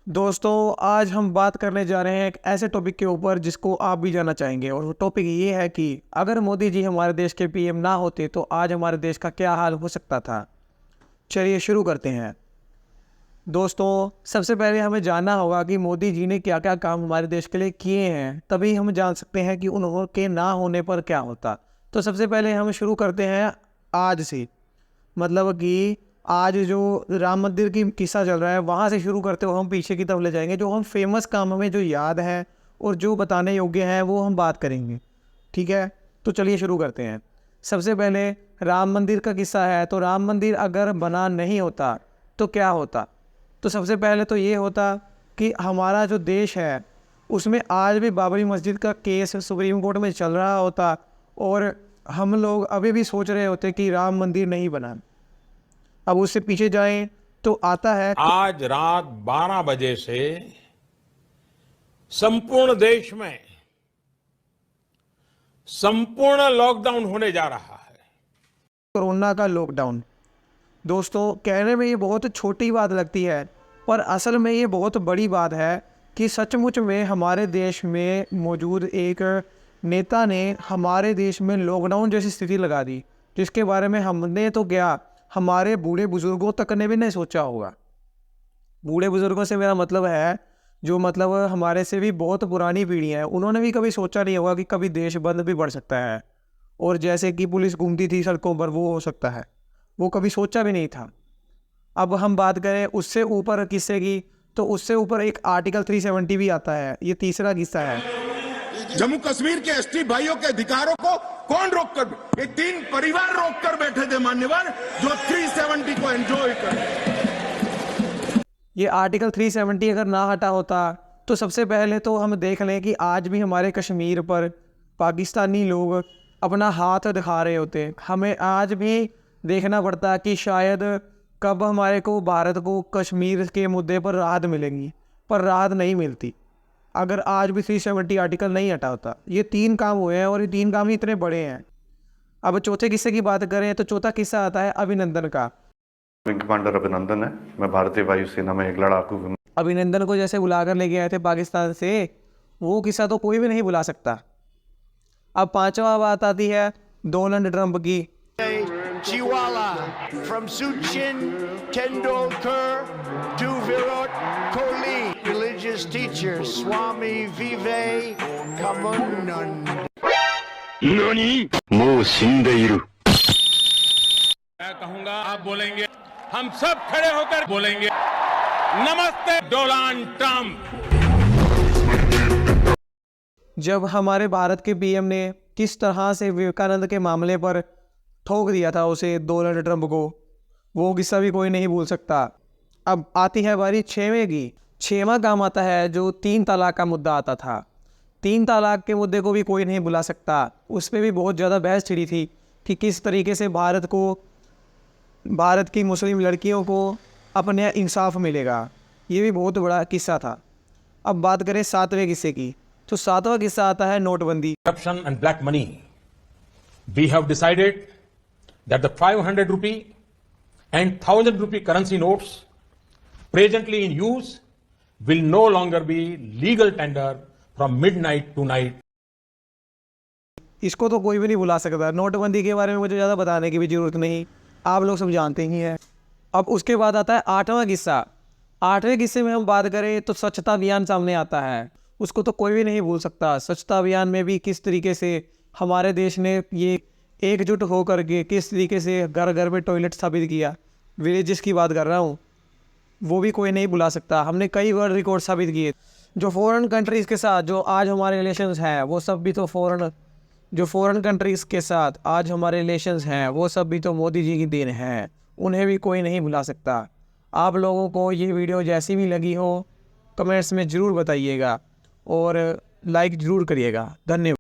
दोस्तों, आज हम बात करने जा रहे हैं एक ऐसे टॉपिक के ऊपर जिसको आप भी जानना चाहेंगे। और वो टॉपिक ये है कि अगर मोदी जी हमारे देश के पीएम ना होते तो आज हमारे देश का क्या हाल हो सकता था। चलिए शुरू करते हैं। दोस्तों, सबसे पहले हमें जानना होगा कि मोदी जी ने क्या क्या काम हमारे देश के लिए किए हैं, तभी हम जान सकते हैं कि उनके ना होने पर क्या होता। तो सबसे पहले हम शुरू करते हैं आज से, मतलब कि आज जो राम मंदिर की किस्सा चल रहा है वहाँ से शुरू करते हुए हम पीछे की तरफ ले जाएंगे। जो हम फेमस काम हमें जो याद है और जो बताने योग्य है वो हम बात करेंगे, ठीक है। तो चलिए शुरू करते हैं। सबसे पहले राम मंदिर का किस्सा है। तो राम मंदिर अगर बना नहीं होता तो क्या होता। तो सबसे पहले तो ये होता कि हमारा जो देश है उसमें आज भी बाबरी मस्जिद का केस सुप्रीम कोर्ट में चल रहा होता और हम लोग अभी भी सोच रहे होते कि राम मंदिर नहीं बना। अब उससे पीछे जाएं तो आता है आज रात 12 बजे से संपूर्ण देश में संपूर्ण लॉकडाउन होने जा रहा है। कोरोना का लॉकडाउन। दोस्तों, कहने में ये बहुत छोटी बात लगती है पर असल में ये बहुत बड़ी बात है कि सचमुच में हमारे देश में मौजूद एक नेता ने हमारे देश में लॉकडाउन जैसी स्थिति लगा दी, जिसके बारे में हमने तो क्या, हमारे बूढ़े बुजुर्गों तक ने भी नहीं सोचा होगा। बूढ़े बुजुर्गों से मेरा मतलब है जो मतलब हमारे से भी बहुत पुरानी पीढ़ियाँ हैं, उन्होंने भी कभी सोचा नहीं होगा कि कभी देश बंद भी बढ़ सकता है। और जैसे कि पुलिस घूमती थी सड़कों पर, वो हो सकता है, वो कभी सोचा भी नहीं था। अब हम बात करें उससे ऊपर किस्से की, तो उससे ऊपर एक आर्टिकल 370 भी आता है। ये तीसरा किस्सा है। जम्मू कश्मीर के एसटी भाइयों के अधिकारों को कौन रोककर, ये 3 परिवार रोककर बैठे थे मान्यवर, जो 370 को एंजॉय कर। ये आर्टिकल 370 अगर ना हटा होता तो सबसे पहले तो हम देख लें कि आज भी हमारे कश्मीर पर पाकिस्तानी लोग अपना हाथ दिखा रहे होते। हमें आज भी देखना पड़ता कि शायद कब हमारे को, भारत को, कश्मीर के मुद्दे पर राहत मिलेगी, पर राहत नहीं मिलती अगर आज भी 370 आर्टिकल नहीं हटा होता। ये 3 काम हुए हैं और ये 3 काम ही इतने बड़े हैं। अब चौथे किस्से की बात करें तो चौथा किस्सा आता है अभिनंदन का। विंग कमांडर अभिनंदन है। मैं भारतीय वायुसेना में एक लड़ाकू विमान। अभिनंदन को जैसे बुलाकर लेके आए थे पाकिस्तान से, वो किस्सा तो कोई भी नहीं भुला सकता। अब पांचवा बात आती है डोनाल्ड ट्रंप की। Chihuahua, from Sachin Tendulkar to Virat Kohli, religious teacher Swami Vivekanand. नानी मो शिंदेइरु। मैं कहूंगा, आप बोलेंगे, हम सब खड़े होकर बोलेंगे, नमस्ते डोनाल्ड ट्रंप। जब हमारे भारत के पीएम ने किस तरह से विवेकानंद के मामले पर ठोक दिया था उसे, डोनाल्ड ट्रंप को, वो किस्सा भी कोई नहीं भूल सकता। अब आती है बारी 6वें की। 6वां काम आता है जो 3 तलाक का मुद्दा आता था। 3 तलाक के मुद्दे को भी कोई नहीं भुला सकता। उस पर भी बहुत ज़्यादा बहस छिड़ी थी कि किस तरीके से भारत की मुस्लिम लड़कियों को अपने इंसाफ मिलेगा। ये भी बहुत बड़ा किस्सा था। अब बात करें 7वें किस्से की, तो 7वां किस्सा आता है नोटबंदी। Corruption and black money. We have decided that the 500 rupee and 1000 rupee currency notes presently in use will no longer be legal tender from midnight to night. इसको तो कोई भी नहीं भुला सकता। नोटबंदी के बारे में मुझे ज़्यादा बताने की भी जरूरत नहीं, आप लोग सब जानते ही हैं। अब उसके बाद आता है 8वां किस्सा। 8वें किस्से में हम बात करें तो स्वच्छता अभियान सामने आता है। उसको तो कोई भी नहीं भूल सकता। स्वच्छता अभियान में भी किस तरीके से हमारे देश ने ये एकजुट होकर के किस तरीके से घर घर में टॉयलेट स्थापित किया, विलेजेस की बात कर रहा हूँ, वो भी कोई नहीं भुला सकता। हमने कई वर्ल्ड रिकॉर्ड स्थापित किए। जो फॉरेन कंट्रीज़ के साथ जो आज हमारे रिलेशंस हैं वो सब भी तो फॉरेन कंट्रीज़ के साथ आज हमारे रिलेशंस हैं वो सब भी तो मोदी जी की देन है। उन्हें भी कोई नहीं भुला सकता। आप लोगों को ये वीडियो जैसी भी लगी हो कमेंट्स में ज़रूर बताइएगा और लाइक ज़रूर करिएगा। धन्यवाद।